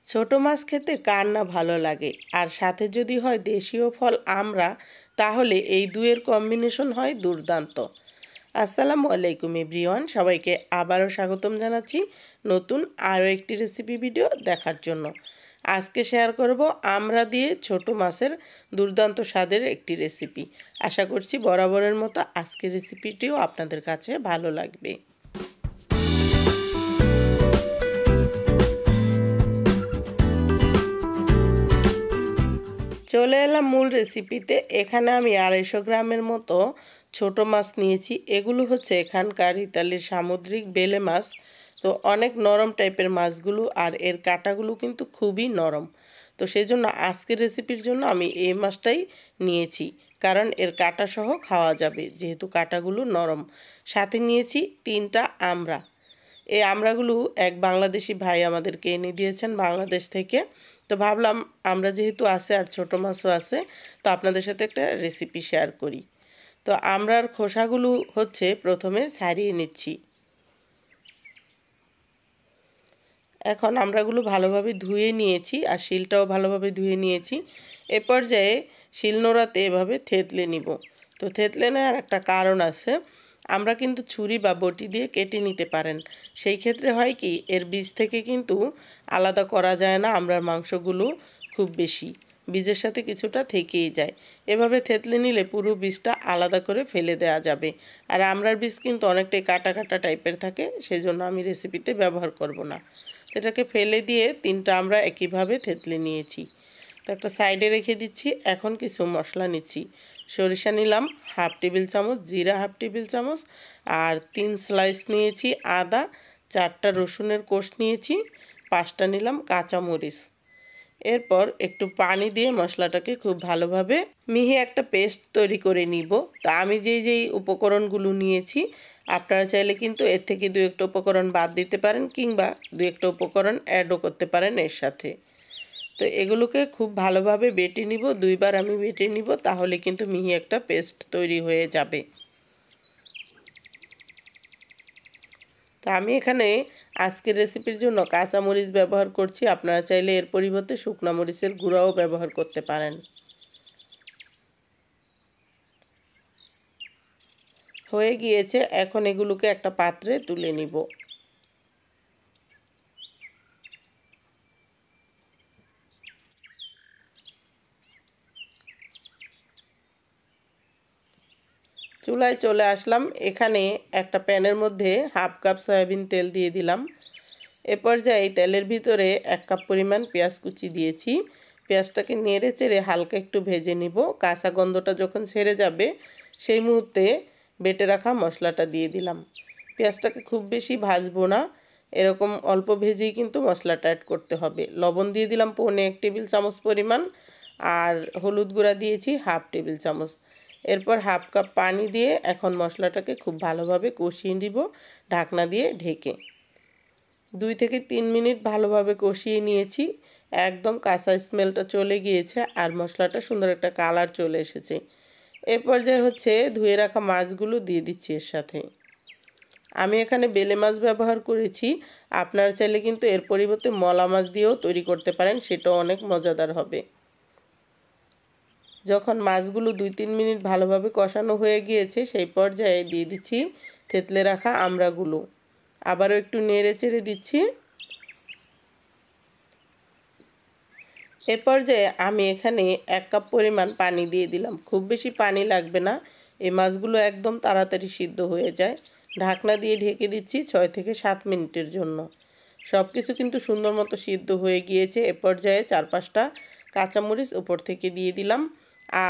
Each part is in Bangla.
ছোট মাছ খেতে কার না ভালো লাগে, আর সাথে যদি হয় দেশীয় ফল আমড়া, তাহলে এই দুয়ের কম্বিনেশন হয় দুর্দান্ত। আসসালামু আলাইকুম এভরিওয়ান, সবাইকে আবারও স্বাগতম জানাচ্ছি নতুন আরও একটি রেসিপি ভিডিও দেখার জন্য। আজকে শেয়ার করব আমড়া দিয়ে ছোট মাছের দুর্দান্ত স্বাদের একটি রেসিপি। আশা করছি বরাবরের মতো আজকের রেসিপিটিও আপনাদের কাছে ভালো লাগবে। চলে এলাম মূল রেসিপিতে। এখানে আমি 250 গ্রামের মতো ছোট মাছ নিয়েছি। এগুলো হচ্ছে এখানকার ইতালির সামুদ্রিক বেলে মাছ। তো অনেক নরম টাইপের মাছগুলো, আর এর কাঁটাগুলো কিন্তু খুবই নরম। তো সেই জন্য আজকের রেসিপির জন্য আমি এই মাছটাই নিয়েছি, কারণ এর কাঁটা সহ খাওয়া যাবে, যেহেতু কাঁটাগুলো নরম। সাথে নিয়েছি 3টা আমড়া। এই আমড়াগুলো এক বাংলাদেশি ভাই আমাদেরকে এনে দিয়েছেন বাংলাদেশ থেকে। তো ভাবলাম আমরা যেহেতু আছে আর ছোটো মাছও আছে, তো আপনাদের সাথে একটা রেসিপি শেয়ার করি। তো আমড়ার খোসাগুলো হচ্ছে প্রথমে ছাড়িয়ে নিচ্ছি। এখন আমড়াগুলো ভালোভাবে ধুয়ে নিয়েছি, আর শিলটাও ভালোভাবে ধুয়ে নিয়েছি। এ পর্যায়ে শিলনোড়াতে এভাবে থেতলে নিব। তো থেতলে নেওয়ার একটা কারণ আছে। আমরা কিন্তু ছুরি বা বটি দিয়ে কেটে নিতে পারেন। সেই ক্ষেত্রে হয় কি, এর বীজ থেকে কিন্তু আলাদা করা যায় না আমড়ার মাংসগুলো খুব বেশি। বীজের সাথে কিছুটা থেকেই যায়। এভাবে থেতলে নিলে পুরো বীজটা আলাদা করে ফেলে দেওয়া যাবে। আর আমড়ার বীজ কিন্তু অনেকটাই কাটা কাটা টাইপের থাকে, সেজন্য আমি রেসিপিতে ব্যবহার করব না। এটাকে ফেলে দিয়ে 3টা আমরা একইভাবে থেতলে নিয়েছি। তো একটা সাইডে রেখে দিচ্ছি। এখন কিছু মশলা নিচ্ছি। সরিষা নিলাম হাফ টেবিল চামচ, জিরা হাফ টেবিল চামচ, আর 3 স্লাইস নিয়েছি আদা, 4টা রসুনের কোষ নিয়েছি, 5টা নিলাম কাঁচামরিচ। এরপর একটু পানি দিয়ে মশলাটাকে খুব ভালোভাবে মিহি একটা পেস্ট তৈরি করে নিব। তা আমি যেই উপকরণগুলো নিয়েছি, আপনারা চাইলে কিন্তু এর থেকে 2-1টা উপকরণ বাদ দিতে পারেন, কিংবা 2-1টা উপকরণ অ্যাডও করতে পারেন এর সাথে। তো এগুলোকে খুব ভালোভাবে বেটে নিব। 2বার আমি বেটে নিব, তাহলে কিন্তু মিহি একটা পেস্ট তৈরি হয়ে যাবে। তো আমি এখানে আজকের রেসিপির জন্য কাঁচামরিচ ব্যবহার করছি। আপনারা চাইলে এর পরিবর্তে শুকনো মরিচের গুঁড়াও ব্যবহার করতে পারেন। হয়ে গিয়েছে, এখন এগুলোকে একটা পাত্রে তুলে নিব। চুলায় চলে আসলাম। এখানে একটা প্যানের মধ্যে হাফ কাপ সয়াবিন তেল দিয়ে দিলাম। এ পর্যায়ে তেলের ভিতরে 1 কাপ পরিমাণ পেঁয়াজ কুচি দিয়েছি। পেঁয়াজটাকে নেড়ে চেড়ে হালকা একটু ভেজে নিব। কাঁচা গন্ধটা যখন ছেড়ে যাবে, সেই মুহূর্তে বেটে রাখা মশলাটা দিয়ে দিলাম। পেঁয়াজটাকে খুব বেশি ভাজবো না, এরকম অল্প ভেজেই কিন্তু মশলাটা অ্যাড করতে হবে। লবণ দিয়ে দিলাম 1.25 টেবিল চামচ পরিমাণ, আর হলুদ গুঁড়া দিয়েছি হাফ টেবিল চামচ। এরপর হাফ কাপ পানি দিয়ে এখন মশলাটাকে খুব ভালোভাবে কষিয়ে দিব ঢাকনা দিয়ে ঢেকে। 2 থেকে 3 মিনিট ভালোভাবে কষিয়ে নিয়েছি। একদম কাঁচা স্মেলটা চলে গিয়েছে, আর মশলাটা সুন্দর একটা কালার চলে এসেছে। এ পর্যায়ে হচ্ছে ধুয়ে রাখা মাছগুলো দিয়ে দিচ্ছি এর সাথে। আমি এখানে বেলে মাছ ব্যবহার করেছি। আপনারা চাইলে কিন্তু এর পরিবর্তে মলা মাছ দিয়েও তৈরি করতে পারেন, সেটাও অনেক মজাদার হবে। যখন মাছগুলো 2-3 মিনিট ভালোভাবে কষানো হয়ে গিয়েছে, সেই পর্যায়ে দিয়ে দিচ্ছি থেতলে রাখা আমড়াগুলো। আবারও একটু নেড়ে চেড়ে দিচ্ছি। এ পর্যায়ে আমি এখানে 1 কাপ পরিমাণ পানি দিয়ে দিলাম। খুব বেশি পানি লাগবে না, এই মাছগুলো একদম তাড়াতাড়ি সিদ্ধ হয়ে যায়। ঢাকনা দিয়ে ঢেকে দিচ্ছি 6 থেকে 7 মিনিটের জন্য। সব কিছু কিন্তু সুন্দর মতো সিদ্ধ হয়ে গিয়েছে। এ পর্যায়ে 4-5টা কাঁচামরিচ উপর থেকে দিয়ে দিলাম,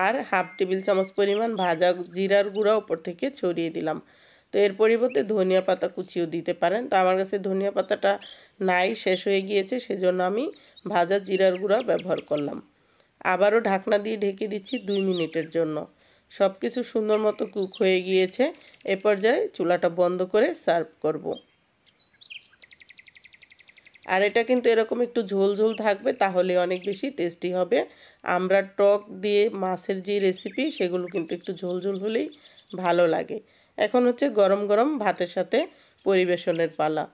আর হাফ টেবিল চামচ পরিমাণ ভাজা জিরার গুঁড়া উপর থেকে ছড়িয়ে দিলাম। তো এর পরিবর্তে ধনিয়া পাতা কুচিও দিতে পারেন। তো আমার কাছে ধনিয়া পাতাটা নাই, শেষ হয়ে গিয়েছে, সেজন্য আমি ভাজা জিরার গুঁড়া ব্যবহার করলাম। আবারও ঢাকনা দিয়ে ঢেকে দিচ্ছি 2 মিনিটের জন্য। সব কিছু সুন্দর মতো কুক হয়ে গিয়েছে। এ পর্যায়ে চুলাটা বন্ধ করে সার্ভ করব। আর এটা কিন্তু এরকম একটু ঝোল ঝোল থাকবে, তাহলে অনেক বেশি টেস্টি হবে। আমরা টক দিয়ে মাছের যে রেসিপি, সেগুলো কিন্তু একটু ঝোল ঝোল হলেই ভালো লাগে। এখন হচ্ছে গরম গরম ভাতের সাথে পরিবেশনের পালা।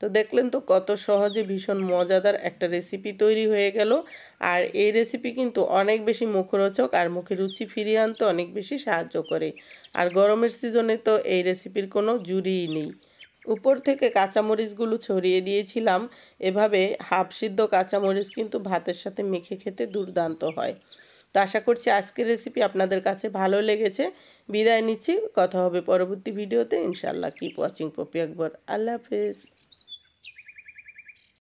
তো দেখলেন তো কত সহজে ভীষণ মজাদার একটা রেসিপি তৈরি হয়ে গেল। আর এই রেসিপি কিন্তু অনেক বেশি মুখরোচক আর মুখে রুচি ফিরিয়ে আনতে অনেক বেশি সাহায্য করে। আর গরমের সিজনে তো এই রেসিপির কোনো জুড়িই নেই। উপর থেকে কাঁচামরিচগুলো ছড়িয়ে দিয়েছিলাম। এভাবে হাফ সিদ্ধ কাঁচামরিচ কিন্তু ভাতের সাথে মেখে খেতে দুর্দান্ত হয়। তো আশা করছি আজকের রেসিপি আপনাদের কাছে ভালো লেগেছে। বিদায় নিচ্ছি, কথা হবে পরবর্তী ভিডিওতে ইনশাআল্লাহ। কিপ ওয়াচিং পপি আকবর। আল্লাহ হাফেজ।